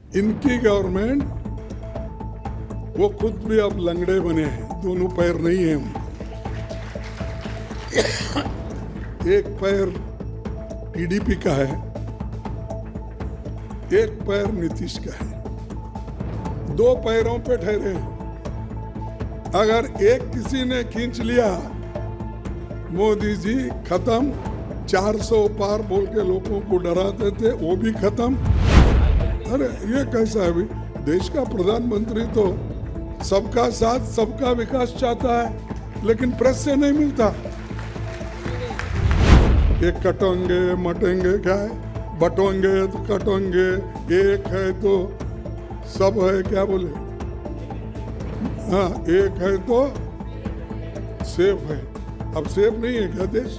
इनकी गवर्नमेंट, वो खुद भी अब लंगड़े बने हैं, दोनों पैर नहीं है उनको। एक पैर टीडीपी का है, एक पैर नीतीश का है, दो पैरों पे ठहरे हैं। अगर एक किसी ने खींच लिया, मोदी जी खत्म, 400 पार बोल के लोगों को डराते थे, वो भी खत्म। अरे ये कैसा है भाई? देश का प्रधानमंत्री तो सबका साथ सबका विकास चाहता है, लेकिन प्रेस से नहीं मिलता। ये कटोंगे मटेंगे क्या है, बटोंगे तो कटोंगे, एक है तो सब है, क्या बोले? हाँ, एक है तो सेफ है। अब सेफ नहीं है क्या देश?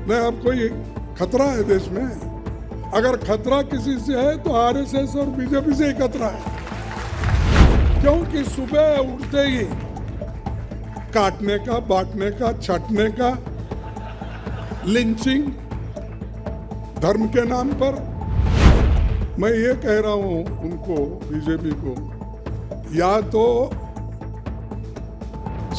नहीं, अब कोई खतरा है देश में? अगर खतरा किसी से है तो आरएसएस और बीजेपी से ही खतरा है, क्योंकि सुबह उठते ही काटने का, बांटने का, छाटने का, लिंचिंग धर्म के नाम पर। मैं ये कह रहा हूं उनको, बीजेपी को, या तो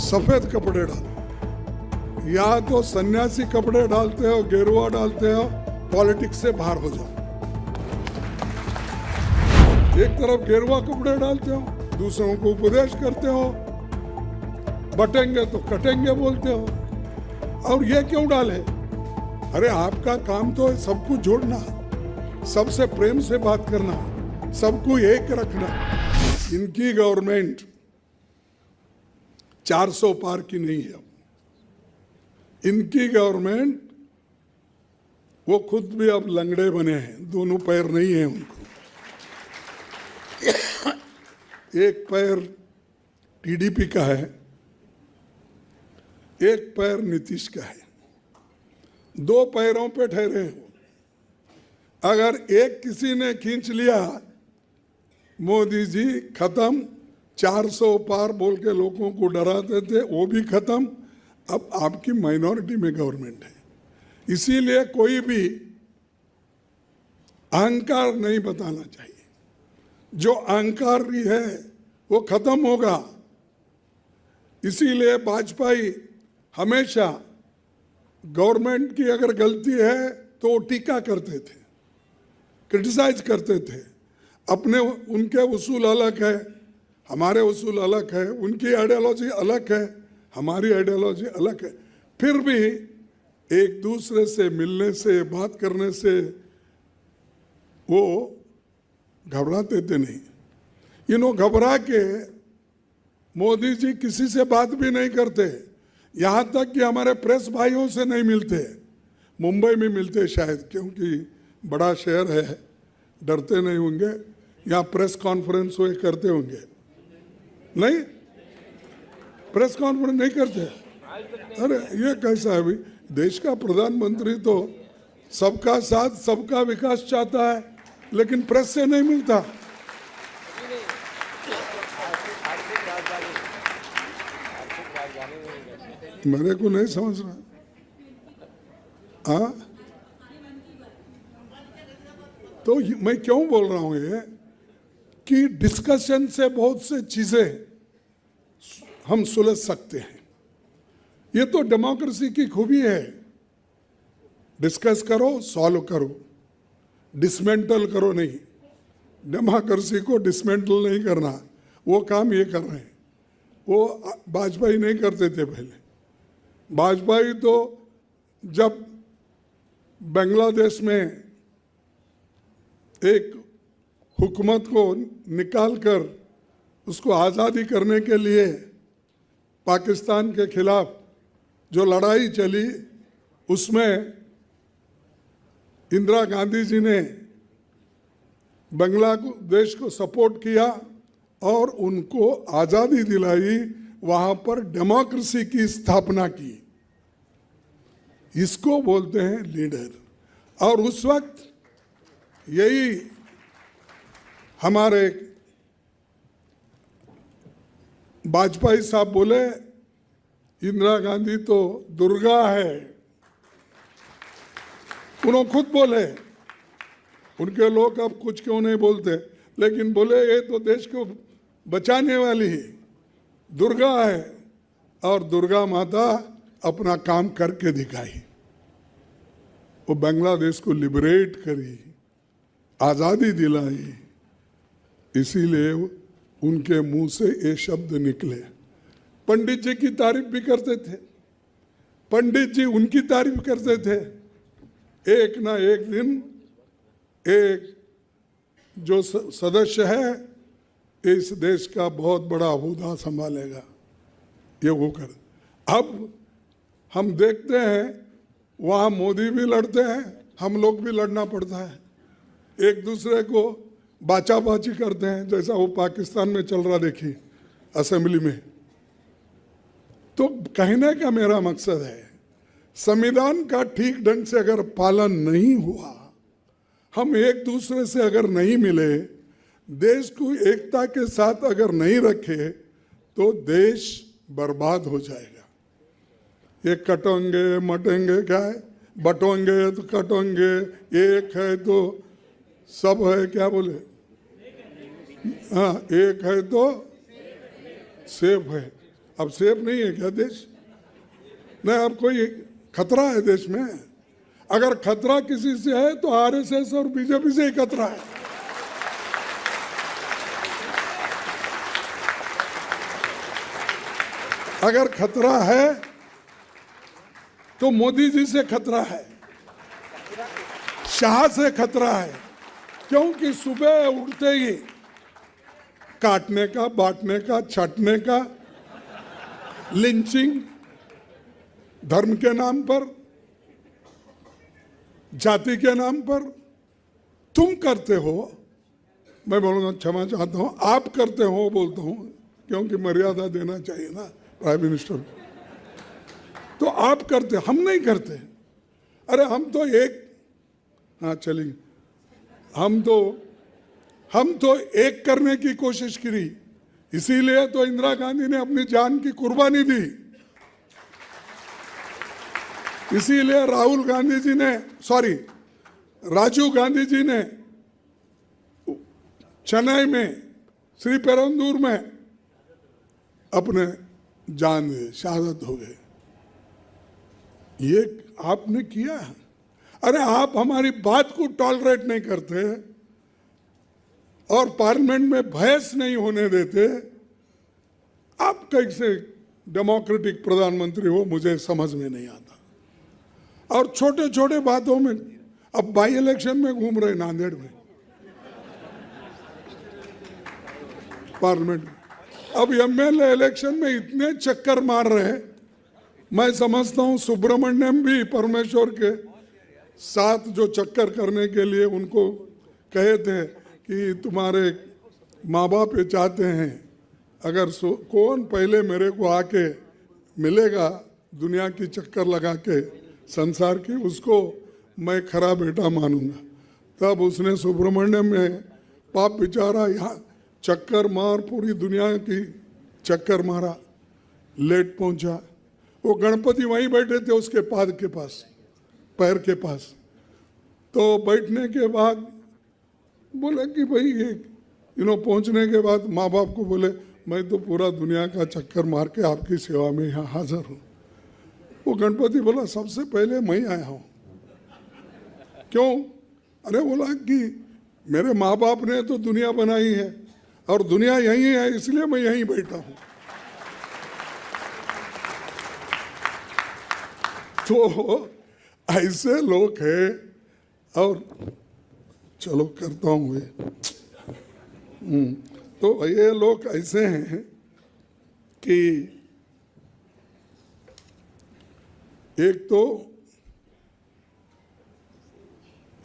सफेद कपड़े डालो, या तो सन्यासी कपड़े डालते हो, गेरुआ डालते हो, पॉलिटिक्स से बाहर हो जाओ। एक तरफ गेरुआ कपड़े डालते हो, दूसरों को उपदेश करते हो, बटेंगे तो कटेंगे बोलते हो। और ये क्यों डाले? अरे आपका काम तो है सबको जोड़ना, सबसे प्रेम से बात करना, सबको एक रखना। इनकी गवर्नमेंट 400 पार की नहीं है। इनकी गवर्नमेंट, वो खुद भी अब लंगड़े बने हैं, दोनों पैर नहीं है उनको। एक पैर टीडीपी का है, एक पैर नीतीश का है, दो पैरों पे ठहरे हो। अगर एक किसी ने खींच लिया, मोदी जी खत्म, 400 पार बोल के लोगों को डराते थे, वो भी खत्म। अब आपकी माइनॉरिटी में गवर्नमेंट है, इसीलिए कोई भी अहंकार नहीं बताना चाहिए। जो अहंकारी है वो खत्म होगा। इसीलिए वाजपेयी हमेशा गवर्नमेंट की अगर गलती है तो वो टीका करते थे, क्रिटिसाइज करते थे। अपने उनके उसूल अलग है, हमारे उसूल अलग है, उनकी आइडियोलॉजी अलग है, हमारी आइडियोलॉजी अलग है। फिर भी एक दूसरे से मिलने से, बात करने से वो घबराते थे नहीं। घबरा के मोदी जी किसी से बात भी नहीं करते, यहाँ तक कि हमारे प्रेस भाइयों से नहीं मिलते। मुंबई में मिलते शायद, क्योंकि बड़ा शहर है, डरते नहीं होंगे, यहाँ प्रेस कॉन्फ्रेंस हुए करते होंगे। नहीं, प्रेस कॉन्फ्रेंस नहीं करते। अरे ये कैसा है भाई? देश का प्रधानमंत्री तो सबका साथ सबका विकास चाहता है, लेकिन प्रेस से नहीं मिलता। मेरे को नहीं समझ रहा। हाँ, तो मैं क्यों बोल रहा हूं ये, कि डिस्कशन से बहुत से चीजें हम सुलझ सकते हैं। ये तो डेमोक्रेसी की खूबी है। डिस्कस करो, सॉल्व करो, डिसमेंटल करो नहीं। डेमोक्रेसी को डिसमेंटल नहीं करना, वो काम ये कर रहे हैं। वो वाजपेयी नहीं करते थे पहले। वाजपेयी तो जब बांग्लादेश में एक हुकूमत को निकालकर उसको आज़ादी करने के लिए पाकिस्तान के खिलाफ जो लड़ाई चली, उसमें इंदिरा गांधी जी ने बांग्लादेश को सपोर्ट किया और उनको आज़ादी दिलाई, वहाँ पर डेमोक्रेसी की स्थापना की। इसको बोलते हैं लीडर। और उस वक्त यही हमारे वाजपेयी साहब बोले, इंदिरा गांधी तो दुर्गा है। उन्होंने खुद बोले। उनके लोग अब कुछ क्यों नहीं बोलते, लेकिन बोले ये तो देश को बचाने वाली दुर्गा है, और दुर्गा माता अपना काम करके दिखाई। वो बांग्लादेश को लिबरेट करी, आज़ादी दिलाई, इसीलिए उनके मुंह से ये शब्द निकले। पंडित जी की तारीफ भी करते थे, पंडित जी उनकी तारीफ करते थे। एक ना एक दिन एक जो सदस्य है इस देश का बहुत बड़ा ओहदा संभालेगा, ये वो कर। अब हम देखते हैं वहाँ मोदी भी लड़ते हैं, हम लोग भी लड़ना पड़ता है, एक दूसरे को बाचाबाची करते हैं, जैसा वो पाकिस्तान में चल रहा देखिए असेंबली में। तो कहने का मेरा मकसद है, संविधान का ठीक ढंग से अगर पालन नहीं हुआ, हम एक दूसरे से अगर नहीं मिले, देश को एकता के साथ अगर नहीं रखे, तो देश बर्बाद हो जाएगा। ये कटोंगे मटेंगे क्या है, बटोंगे तो कटोंगे, एक है तो सब है, क्या बोले, हाँ एक है तो सेफ है। अब सेफ नहीं है क्या देश? नहीं, अब कोई खतरा है देश में। अगर खतरा किसी से है तो आरएसएस और बीजेपी से ही खतरा है। अगर खतरा है तो मोदी जी से खतरा है, शाह से खतरा है, क्योंकि सुबह उठते ही काटने का, बांटने का, छाटने का, लिंचिंग धर्म के नाम पर, जाति के नाम पर तुम करते हो। मैं बोलूँगा क्षमा चाहता हूँ, आप करते हो बोलता हूँ, क्योंकि मर्यादा देना चाहिए ना प्राइम मिनिस्टर को। तो आप करते, हम नहीं करते। अरे हम तो एक, हाँ चलिए, हम तो एक करने की कोशिश करी, इसीलिए तो इंदिरा गांधी ने अपनी जान की कुर्बानी दी, इसीलिए राजीव गांधी जी ने चेन्नई में, श्री पेरुंदूर में अपने जान दे, शहादत हो गए। ये आपने किया। अरे आप हमारी बात को टॉलरेट नहीं करते और पार्लियामेंट में बहस नहीं होने देते, आप कैसे डेमोक्रेटिक प्रधानमंत्री हो, मुझे समझ में नहीं आता। और छोटे छोटे बातों में, अब बाई इलेक्शन में घूम रहे नांदेड़ में, पार्लियामेंट में, अब एमएलए इलेक्शन में इतने चक्कर मार रहे हैं। मैं समझता हूं सुब्रमण्यम भी परमेश्वर के साथ जो चक्कर करने के लिए उनको कहे थे कि तुम्हारे माँ बाप ये चाहते हैं, अगर कौन पहले मेरे को आके मिलेगा दुनिया की चक्कर लगा के संसार की, उसको मैं खरा बेटा मानूंगा। तब उसने सुब्रमण्यम में पाप बेचारा यहाँ चक्कर मार, पूरी दुनिया की चक्कर मारा, लेट पहुंचा। वो गणपति वहीं बैठे थे उसके पाद के पास, पैर के पास। तो बैठने के बाद बोले कि भाई ये पहुंचने के बाद माँ बाप को बोले, मैं तो पूरा दुनिया का चक्कर मार के आपकी सेवा में यहाँ हाजिर हूँ। वो गणपति बोला सबसे पहले मैं आया हूँ। क्यों? अरे बोला कि मेरे माँ बाप ने तो दुनिया बनाई है और दुनिया यही है, इसलिए मैं यहीं बैठा हूँ। तो ऐसे लोग हैं। और चलो करता हूँ तो ये लोग ऐसे हैं कि एक तो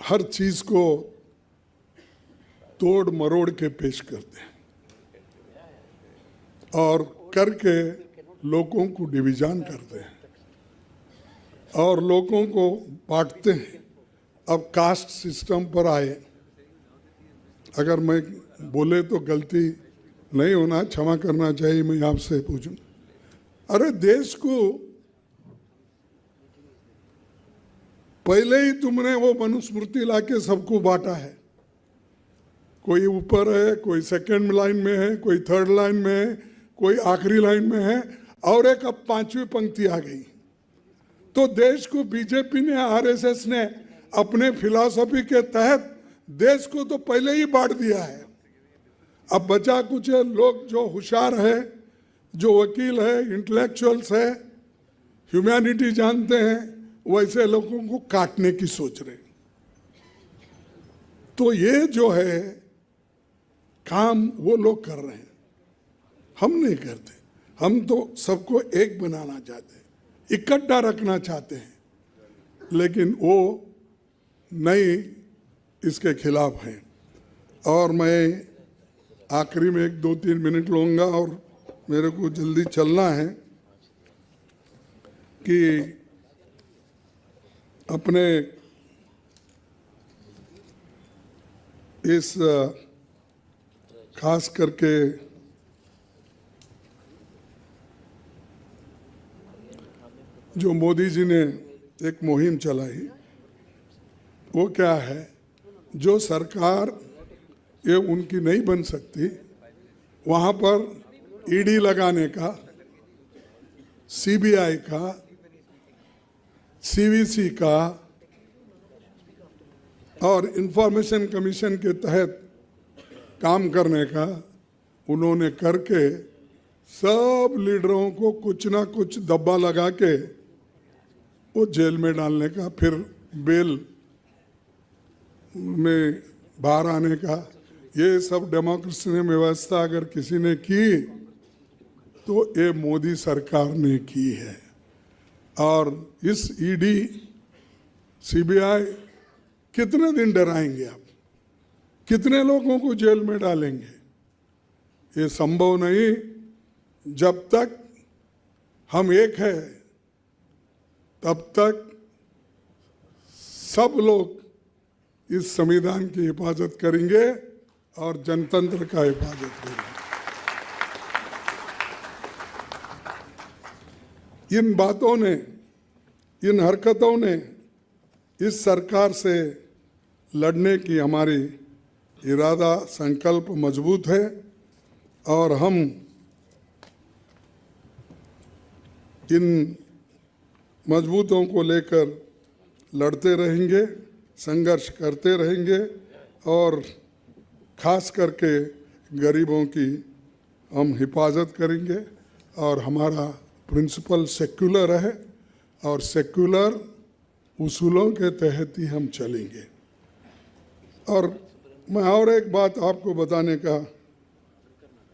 हर चीज को तोड़ मरोड़ के पेश करते हैं और करके लोगों को डिवीजन करते हैं और लोगों को बांटते हैं। अब कास्ट सिस्टम पर आए, अगर मैं बोले तो गलती नहीं होना, क्षमा करना चाहिए, मैं आपसे पूछूं। अरे देश को पहले ही तुमने वो मनुस्मृति लाके सबको बांटा है। कोई ऊपर है, कोई सेकंड लाइन में है, कोई थर्ड लाइन में है, कोई आखिरी लाइन में है, और एक अब 5वीं पंक्ति आ गई। तो देश को बीजेपी ने, आरएसएस ने अपने फिलॉसफी के तहत देश को तो पहले ही बांट दिया है। अब बचा कुछ लोग जो होशियार है, जो वकील है, इंटेलेक्चुअल्स है, ह्यूमैनिटी जानते हैं, वैसे लोगों को काटने की सोच रहे। तो ये जो है काम वो लोग कर रहे हैं, हम नहीं करते। हम तो सबको एक बनाना चाहते हैं, इकट्ठा रखना चाहते हैं, लेकिन वो नहीं, इसके खिलाफ है। और मैं आखिरी में 1-2-3 मिनट लूँगा और मेरे को जल्दी चलना है कि अपने इस खास करके जो मोदी जी ने एक मुहिम चलाई, वो क्या है, जो सरकार ये उनकी नहीं बन सकती, वहाँ पर ईडी लगाने का, सीबीआई का, सीवीसी का और इंफॉर्मेशन कमीशन के तहत काम करने का उन्होंने करके सब लीडरों को कुछ ना कुछ दब्बा लगा के वो जेल में डालने का, फिर बेल में बाहर आने का, ये सब डेमोक्रेसी ने व्यवस्था अगर किसी ने की तो ये मोदी सरकार ने की है। और इस ईडी सीबीआई कितने दिन डराएंगे आप, कितने लोगों को जेल में डालेंगे? ये संभव नहीं जब तक हम एक है, तब तक सब लोग इस संविधान की हिफाजत करेंगे और जनतंत्र का हिफाजत करेंगे। इन बातों ने, इन हरकतों ने इस सरकार से लड़ने की हमारी इरादा, संकल्प मजबूत है और हम इन मजबूतों को लेकर लड़ते रहेंगे, संघर्ष करते रहेंगे और खास करके गरीबों की हम हिफाजत करेंगे। और हमारा प्रिंसिपल सेक्युलर है और सेक्युलर उसूलों के तहत ही हम चलेंगे। और मैं और एक बात आपको बताने का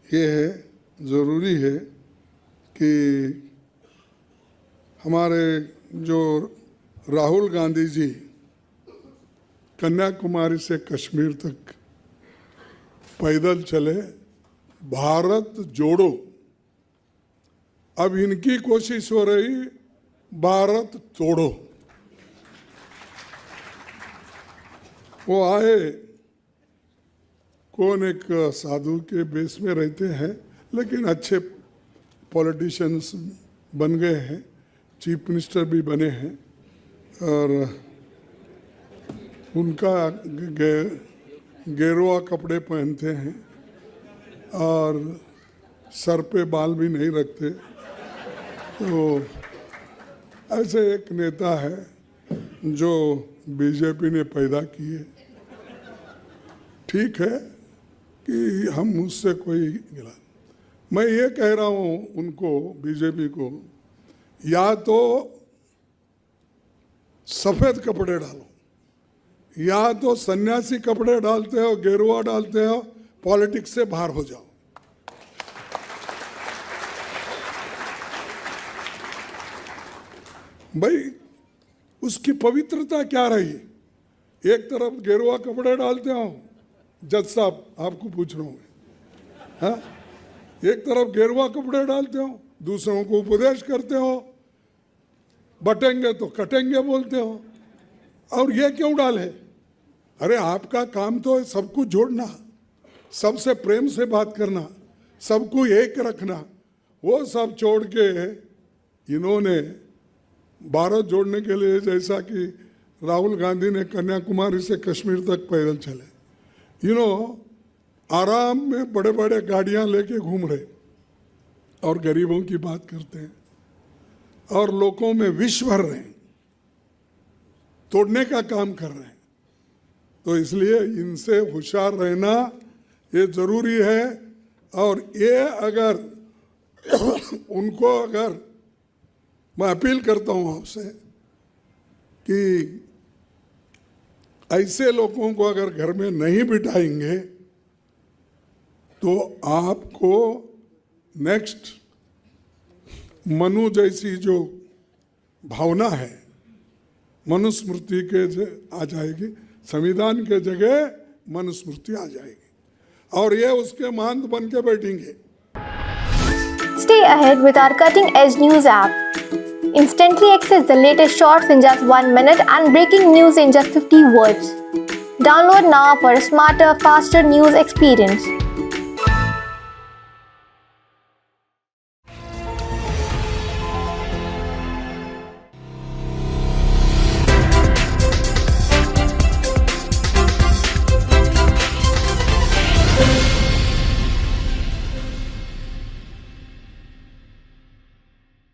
ये है, ज़रूरी है कि हमारे जो राहुल गांधी जी कन्याकुमारी से कश्मीर तक पैदल चले, भारत जोड़ो, अब इनकी कोशिश हो रही भारत तोड़ो। वो आए, कौन एक साधु के बेस में रहते हैं, लेकिन अच्छे पॉलिटिशियंस बन गए हैं, चीफ मिनिस्टर भी बने हैं और उनका गेरुआ कपड़े पहनते हैं और सर पे बाल भी नहीं रखते। तो ऐसे एक नेता है जो बीजेपी ने पैदा किए। ठीक है कि हम उससे कोई गिला, मैं ये कह रहा हूँ उनको, बीजेपी को, या तो सफ़ेद कपड़े डालो, या तो सन्यासी कपड़े डालते हो, गेरुआ डालते हो, पॉलिटिक्स से बाहर हो जाओ। भाई उसकी पवित्रता क्या रही? एक तरफ गेरुआ कपड़े डालते हो, जज साहब आपको पूछ रहा हूँ, हाँ, एक तरफ गेरुआ कपड़े डालते हो, दूसरों को उपदेश करते हो, बटेंगे तो कटेंगे बोलते हो, और ये क्यों डाले? अरे आपका काम तो है सबको जोड़ना, सबसे प्रेम से बात करना, सबको एक रखना। वो सब छोड़ के इन्होंने भारत जोड़ने के लिए, जैसा कि राहुल गांधी ने कन्याकुमारी से कश्मीर तक पैदल चले, आराम में बड़े बड़े गाड़ियां लेके घूम रहे और गरीबों की बात करते हैं और लोगों में विष भर रहे हैं, तोड़ने का काम कर रहे हैं। तो इसलिए इनसे होशियार रहना ये जरूरी है। और ये अगर उनको अगर मैं अपील करता हूं आपसे कि ऐसे लोगों को अगर घर में नहीं बिठाएंगे तो आपको नेक्स्ट मनु जैसी जो भावना है मनुस्मृति के आ जाएगी, संविधान के जगह मनुस्मृति आ जाएगी और ये उसके मांद बन के बैठेंगे। Stay ahead with our cutting-edge news app. Instantly access the latest shorts in just 1 minute and breaking news in just 50 words. Download now for a smarter, faster news experience.